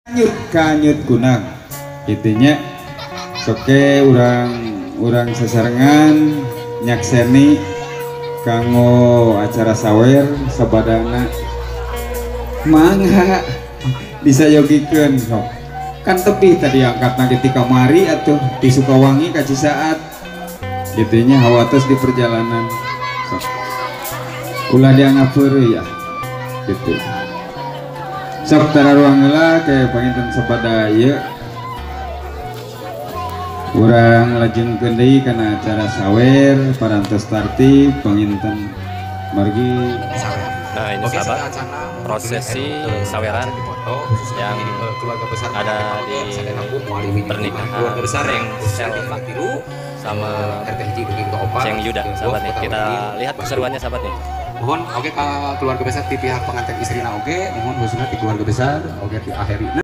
Kanyut kanyut kunang intinya soke urang sesarengan nyakseni kanggo acara sawer sabadana mangga disayogikeun sok kan tebih tadi angkatna di kamari atuh di Sukawangi ka Cisaat gitunya hawatos di perjalanan sok ulah dianggap heureuy ya gitu sok tara ruang heula ke panginten sabada ieu urang lajengkeun deui kana acara sawer parantos tartib panginten margi. Nah ini sahabat prosesi saweran yang ada di pernikahan Ceng sama Ceng Yuda sahabat nih. Kita lihat keseruannya sahabat nih. Mohon oke keluarga besar di pihak pengantin istrina oke, mohon khususnya di keluarga besar oke di akhir.